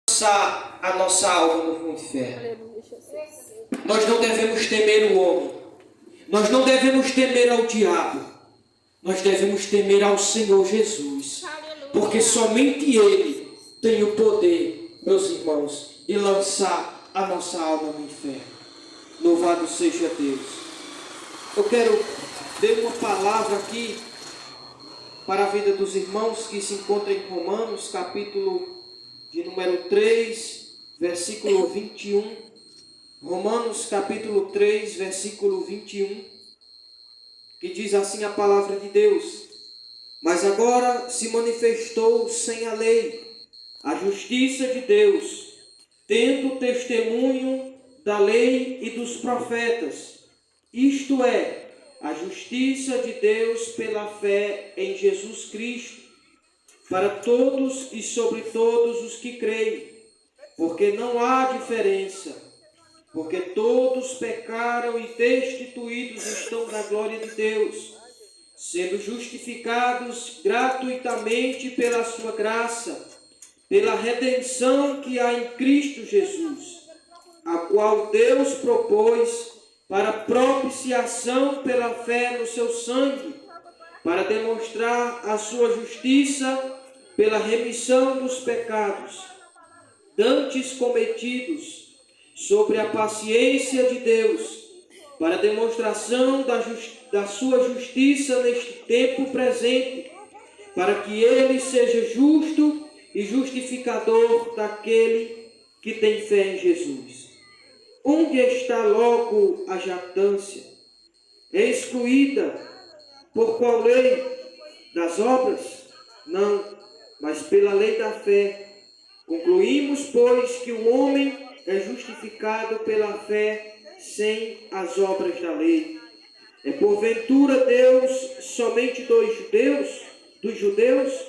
lançar a nossa alma no inferno. Nós não devemos temer o homem. Nós não devemos temer ao diabo. Nós devemos temer ao Senhor Jesus. Porque somente Ele tem o poder, meus irmãos, de lançar a nossa alma no inferno. Louvado seja Deus. Eu quero dar uma palavra aqui para a vida dos irmãos que se encontram em Romanos, capítulo de número 3, versículo 21. Romanos, capítulo 3, versículo 21, que diz assim a palavra de Deus: Mas agora se manifestou sem a lei a justiça de Deus, tendo testemunho da lei e dos profetas, isto é, a justiça de Deus pela fé em Jesus Cristo, para todos e sobre todos os que creem, porque não há diferença, porque todos pecaram e destituídos estão da glória de Deus, sendo justificados gratuitamente pela sua graça, pela redenção que há em Cristo Jesus, a qual Deus propôs para propiciação pela fé no seu sangue, para demonstrar a sua justiça pela remissão dos pecados, dantes cometidos, sobre a paciência de Deus, para demonstração da sua justiça neste tempo presente, para que Ele seja justo e justificador daquele que tem fé em Jesus. Onde está logo a jactância? É excluída por qual lei? Das obras? Não, mas pela lei da fé. Concluímos, pois, que o homem é justificado pela fé sem as obras da lei. É porventura Deus somente dos judeus,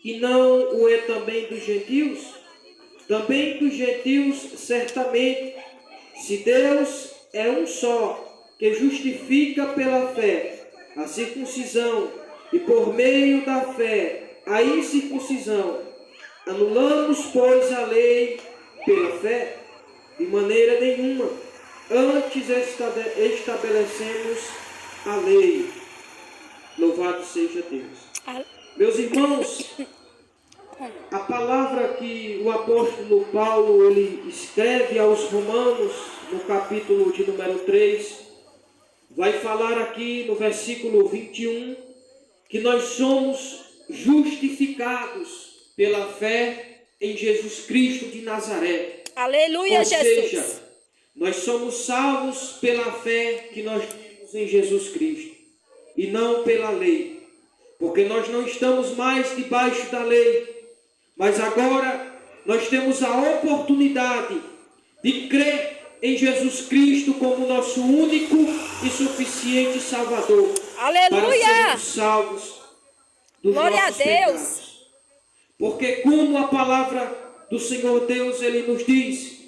e não o é também dos gentios? Também dos gentios, certamente, se Deus é um só, que justifica pela fé a circuncisão, e por meio da fé a incircuncisão, anulamos, pois, a lei pela fé? De maneira nenhuma. Antes estabelecemos a lei. Louvado seja Deus. Meus irmãos, a palavra que o apóstolo Paulo ele escreve aos Romanos, no capítulo de número 3, vai falar aqui no versículo 21, que nós somos justificados pela fé em Jesus Cristo de Nazaré. Aleluia, Ou Jesus. seja, nós somos salvos pela fé que nós temos em Jesus Cristo, e não pela lei. Porque nós não estamos mais debaixo da lei, mas agora nós temos a oportunidade de crer em Jesus Cristo como nosso único e suficiente Salvador. Aleluia! Para sermos salvos dos Glória nossos a Deus. pecados. Porque como a palavra do Senhor Deus, Ele nos diz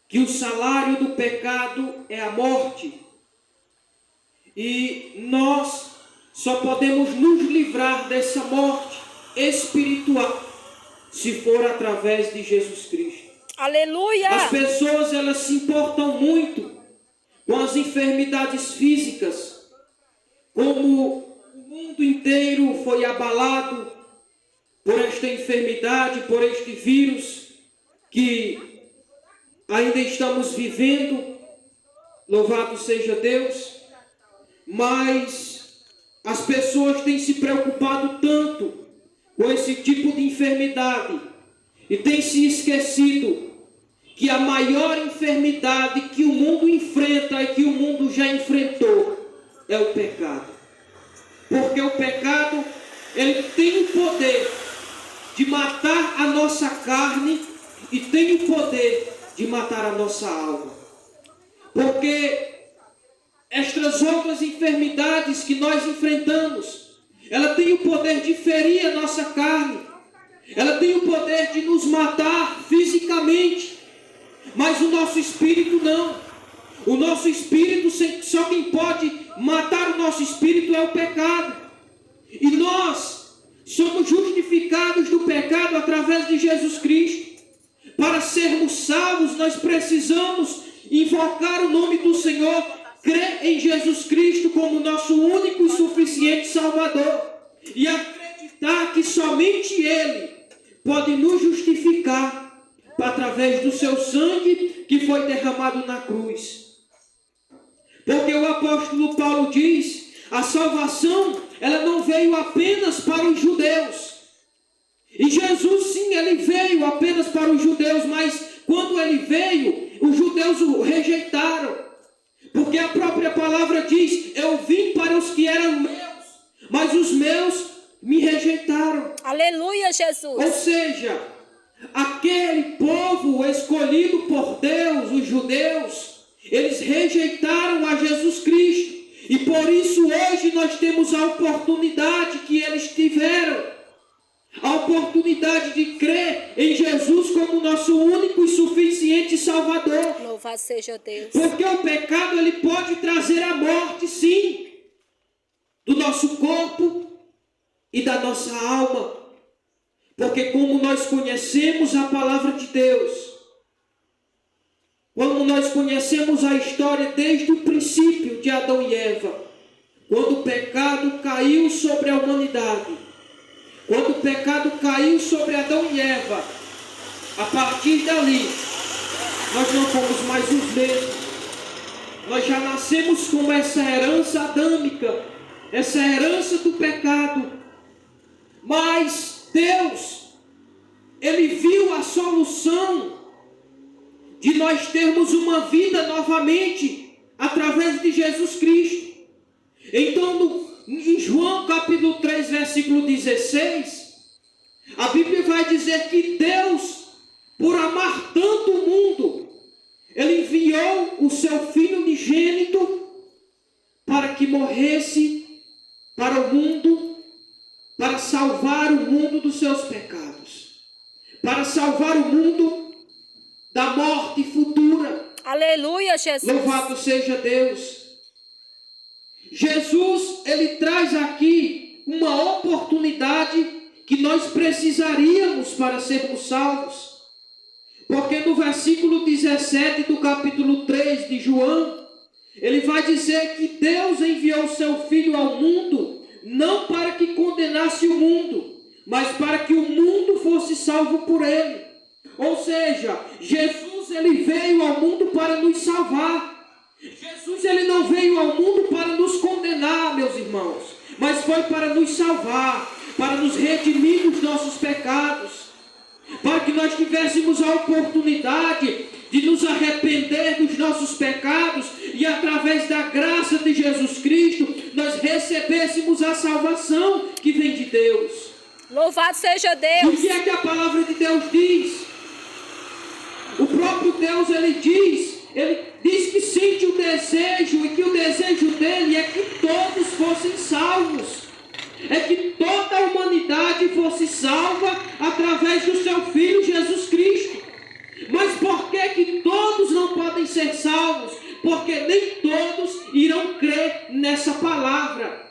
que o salário do pecado é a morte. E nós só podemos nos livrar dessa morte espiritual se for através de Jesus Cristo. Aleluia! As pessoas elas se importam muito com as enfermidades físicas, como o mundo inteiro foi abalado por esta enfermidade, por este vírus que ainda estamos vivendo. Louvado seja Deus. Mas as pessoas têm se preocupado tanto com esse tipo de enfermidade e têm se esquecido que a maior enfermidade que o mundo enfrenta e que o mundo já enfrentou é o pecado. Porque o pecado, ele tem o poder de matar a nossa carne e tem o poder de matar a nossa alma. Porque estas outras enfermidades que nós enfrentamos, ela tem o poder de ferir a nossa carne, ela tem o poder de nos matar fisicamente, mas o nosso espírito não. O nosso espírito, só quem pode matar o nosso espírito é o pecado. E nós Somos justificados do pecado através de Jesus Cristo. Para sermos salvos, nós precisamos invocar o nome do Senhor, crer em Jesus Cristo como nosso único e suficiente Salvador e acreditar que somente Ele pode nos justificar através do seu sangue que foi derramado na cruz. Porque o apóstolo Paulo diz, a salvação, ela não veio apenas para os judeus. E Jesus, sim, ele veio apenas para os judeus, mas quando ele veio, os judeus o rejeitaram. Porque a própria palavra diz, eu vim para os que eram meus, mas os meus me rejeitaram. Aleluia, Jesus. Ou seja, aquele povo escolhido por Deus, os judeus, eles rejeitaram a Jesus Cristo. E por isso hoje nós temos a oportunidade que eles tiveram. A oportunidade de crer em Jesus como nosso único e suficiente Salvador. Louvado seja Deus. Porque o pecado ele pode trazer a morte, sim, do nosso corpo e da nossa alma. Porque como nós conhecemos a palavra de Deus, como nós conhecemos a história desde o princípio de Adão e Eva, quando o pecado caiu sobre a humanidade, quando o pecado caiu sobre Adão e Eva, a partir dali, nós não fomos mais os mesmos. Nós já nascemos com essa herança adâmica, essa herança do pecado. Mas Deus, Ele viu a solução de nós termos uma vida novamente através de Jesus Cristo. Então, em João capítulo 3, versículo 16, a Bíblia vai dizer que Deus, por amar tanto o mundo, Ele enviou o seu Filho unigênito para que morresse para o mundo, para salvar o mundo dos seus pecados, para salvar o mundo da morte futura. Aleluia, Jesus. Louvado seja Deus. Jesus, ele traz aqui uma oportunidade que nós precisaríamos para sermos salvos. Porque no versículo 17 do capítulo 3 de João, ele vai dizer que Deus enviou seu Filho ao mundo, não para que condenasse o mundo, mas para que o mundo fosse salvo por ele. Ou seja, Jesus, ele veio ao mundo para nos salvar. Jesus, ele não veio ao mundo para nos condenar, meus irmãos, mas foi para nos salvar, para nos redimir dos nossos pecados, para que nós tivéssemos a oportunidade de nos arrepender dos nossos pecados e através da graça de Jesus Cristo, nós recebêssemos a salvação que vem de Deus. Louvado seja Deus. O que é que a palavra de Deus diz? O próprio Deus, ele diz que sente o desejo, e que o desejo dele é que todos fossem salvos, é que toda a humanidade fosse salva através do seu Filho Jesus Cristo. Mas por que todos não podem ser salvos? Porque nem todos irão crer nessa palavra.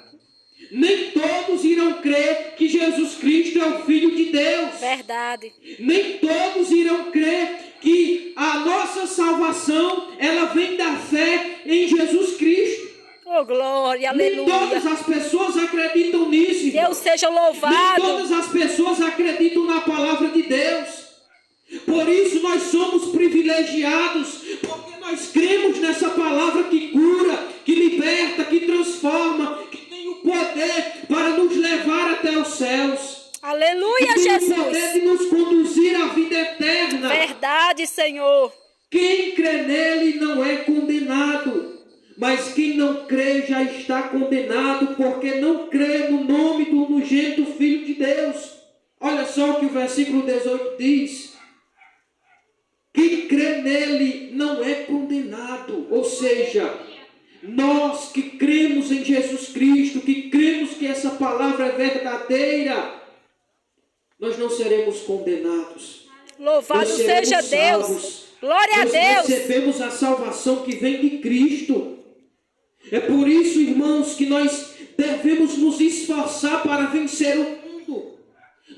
Nem todos irão crer que Jesus Cristo é o Filho de Deus. Verdade. Nem todos irão crer que a nossa salvação, ela vem da fé em Jesus Cristo. Oh, glória, aleluia. Nem todas as pessoas acreditam nisso, irmão. Deus seja louvado. Nem todas as pessoas acreditam na palavra de Deus. Por isso nós somos privilegiados, porque nós cremos nessa palavra que cura, que liberta, que transforma, que tem o poder para nos levar até os céus. Aleluia, que tem Jesus. o poder de nos conduzir à vida eterna. Verdade, Senhor. Quem crê nele não é condenado, mas quem não crê já está condenado, porque não crê no nome do unigênito Filho de Deus. Olha só o que o versículo 18 diz. Quem crê nele não é condenado. Ou seja, nós que cremos em Jesus Cristo, que cremos que essa palavra é verdadeira, nós não seremos condenados. Louvado seja Deus. Salvos. Glória a Nós Deus. recebemos a salvação que vem de Cristo. É por isso, irmãos, que nós devemos nos esforçar para vencer o mundo.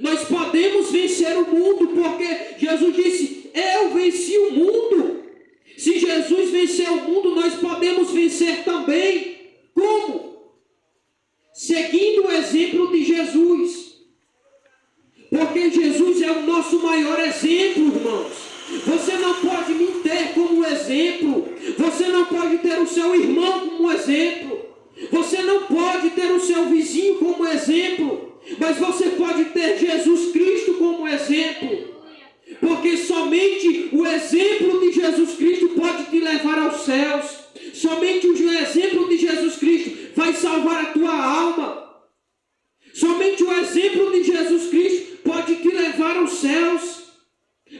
Nós podemos vencer o mundo, porque Jesus disse: eu venci o mundo. Se Jesus venceu o mundo, nós podemos vencer também. Como? Seguindo o exemplo de Jesus. Porque Jesus é o nosso maior exemplo, irmãos. Você não pode me ter como exemplo. Você não pode ter o seu irmão como exemplo. Você não pode ter o seu vizinho como exemplo. Mas você pode ter Jesus Cristo como exemplo. Porque somente o exemplo de Jesus Cristo pode te levar aos céus. Somente o exemplo de Jesus Cristo vai salvar a tua alma. Somente o exemplo de Jesus Cristo pode te levar aos céus,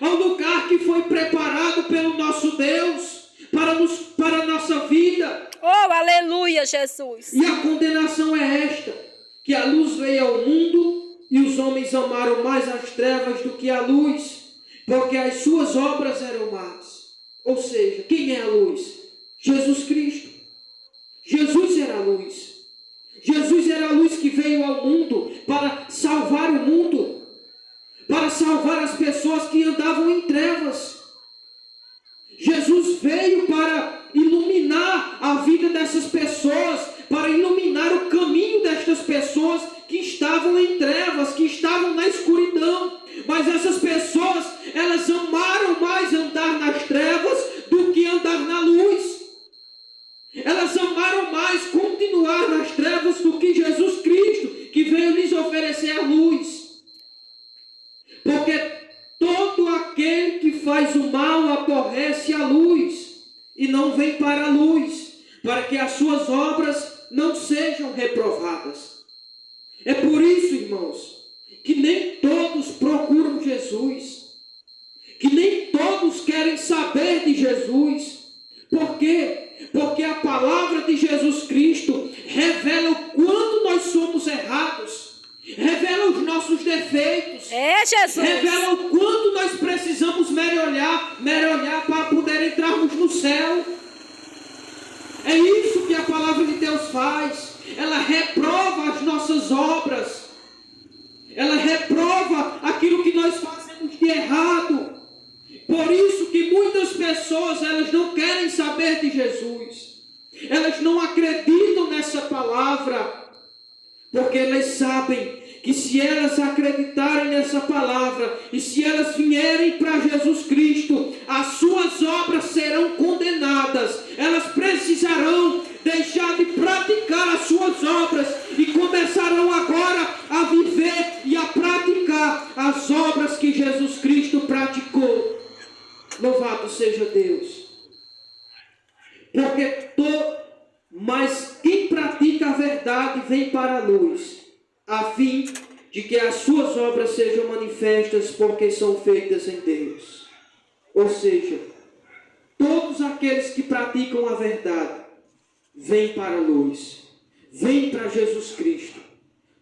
ao lugar que foi preparado pelo nosso Deus para a nossa vida. Oh, aleluia, Jesus. E a condenação é esta: que a luz veio ao mundo e os homens amaram mais as trevas do que a luz, porque as suas obras eram más. Ou seja, quem é a luz? Jesus Cristo. Jesus era a luz. Jesus era a luz que veio ao mundo para salvar o mundo, para salvar as pessoas que andavam em trevas. Jesus veio para iluminar a vida dessas pessoas, para iluminar o caminho destas pessoas que estavam em trevas, que estavam na escuridão. Mas essas pessoas, elas amaram mais andar nas trevas do que andar na luz. Elas amaram mais continuar nas trevas do que Jesus Cristo, que veio lhes oferecer a luz. Porque todo aquele que faz o mal aborrece a luz e não vem para a luz, para que as suas obras não sejam reprovadas. É por isso, irmãos, que nem todos procuram Jesus, que nem todos querem saber de Jesus. Por quê? Porque a palavra de Jesus Cristo revela o quanto nós somos errados, revela os nossos defeitos, Jesus. revela o quanto nós precisamos mergulhar para poder entrarmos no céu. É isso que a palavra de Deus faz. Ela reprova as nossas obras, ela reprova aquilo que nós fazemos de errado. Por isso que muitas pessoas, elas não querem saber de Jesus. Elas não acreditam nessa palavra, porque elas sabem que se elas acreditarem nessa palavra e se elas vierem para Jesus Cristo, as suas obras serão condenadas. Elas precisarão deixar de praticar as suas obras e começarão agora a viver e a praticar as obras que Jesus Cristo praticou. Louvado seja Deus. Mas quem pratica a verdade vem para a luz, a fim de que as suas obras sejam manifestas, porque são feitas em Deus. Ou seja, todos aqueles que praticam a verdade vêm para a luz, vêm para Jesus Cristo.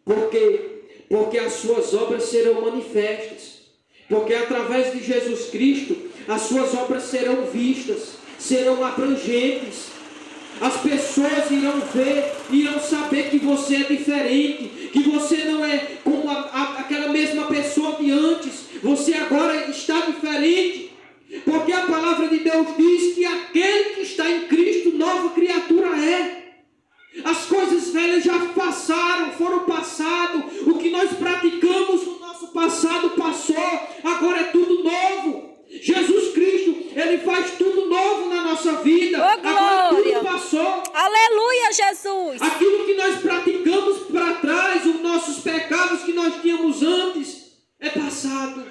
Porque as suas obras serão manifestas. Porque através de Jesus Cristo, as suas obras serão vistas, serão abrangentes. As pessoas irão ver, irão saber que você é diferente, que você não é como aquela mesma pessoa de antes. Você agora está diferente. Porque a palavra de Deus diz que aquele que está em Cristo, nova criatura é. As coisas velhas já passaram, foram passado. O que nós praticamos no nosso passado passou, agora é tudo novo. Jesus Cristo, Ele faz tudo novo na nossa vida. Oh, agora tudo passou. Aleluia, Jesus. Aquilo que nós praticamos para trás, os nossos pecados que nós tínhamos antes, é passado.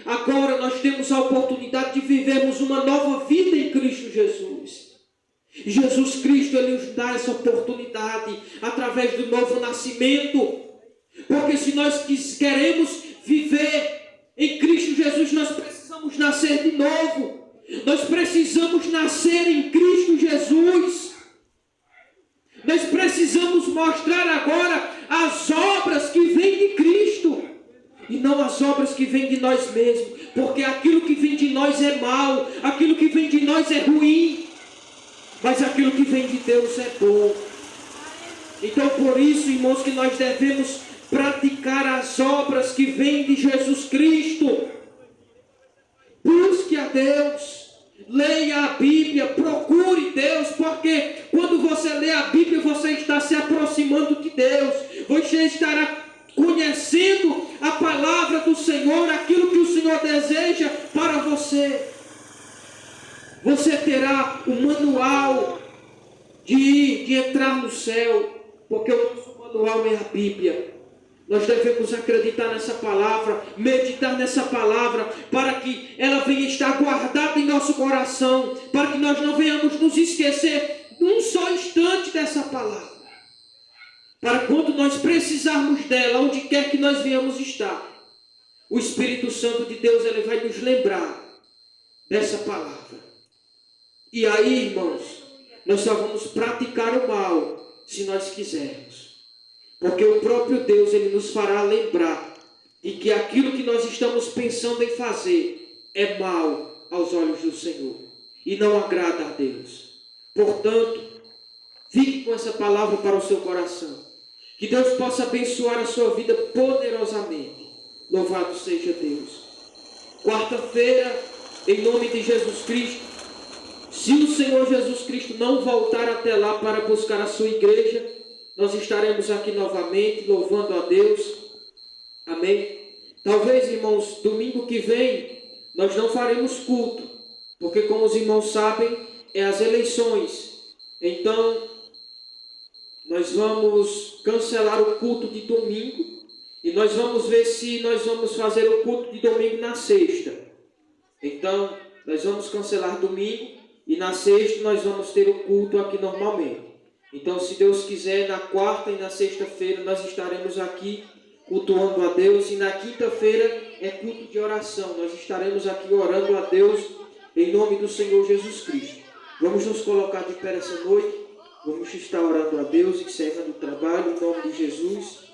Agora nós temos a oportunidade de vivermos uma nova vida em Cristo Jesus. Jesus Cristo, Ele nos dá essa oportunidade através do novo nascimento. Porque se nós queremos viver em Cristo Jesus, nós precisamos nascer de novo. Nós precisamos nascer em Cristo Jesus. Nós precisamos mostrar agora as obras que vêm de Cristo e não as obras que vêm de nós mesmos. Porque aquilo que vem de nós é mal, aquilo que vem de nós é ruim, mas aquilo que vem de Deus é bom. Então por isso, irmãos, que nós devemos praticar as obras que vêm de Jesus Cristo. Busque a Deus, leia a Bíblia, procure Deus, porque quando você lê a Bíblia, você está se aproximando de Deus, você estará conhecendo a palavra do Senhor, aquilo que o Senhor deseja para você. Você terá o manual de entrar no céu, porque o nosso manual é a Bíblia. Nós devemos acreditar nessa palavra, meditar nessa palavra, para que ela venha estar guardada em nosso coração, para que nós não venhamos nos esquecer num só instante dessa palavra. Para quando nós precisarmos dela, onde quer que nós venhamos estar, o Espírito Santo de Deus, ele vai nos lembrar dessa palavra. E aí, irmãos, nós só vamos praticar o mal se nós quisermos. Porque o próprio Deus, ele nos fará lembrar de que aquilo que nós estamos pensando em fazer é mal aos olhos do Senhor e não agrada a Deus. Portanto, fique com essa palavra para o seu coração. Que Deus possa abençoar a sua vida poderosamente. Louvado seja Deus. Quarta-feira, em nome de Jesus Cristo, se o Senhor Jesus Cristo não voltar até lá para buscar a sua igreja, nós estaremos aqui novamente louvando a Deus. Amém? Talvez, irmãos, domingo que vem nós não faremos culto, porque como os irmãos sabem, é as eleições. Então, nós vamos cancelar o culto de domingo e nós vamos ver se nós vamos fazer o culto de domingo na sexta. Então, nós vamos cancelar domingo e na sexta nós vamos ter o culto aqui normalmente. Então, se Deus quiser, na quarta e na sexta-feira nós estaremos aqui cultuando a Deus. E na quinta-feira é culto de oração. Nós estaremos aqui orando a Deus em nome do Senhor Jesus Cristo. Vamos nos colocar de pé essa noite. Vamos estar orando a Deus, encerrando o trabalho em nome de Jesus.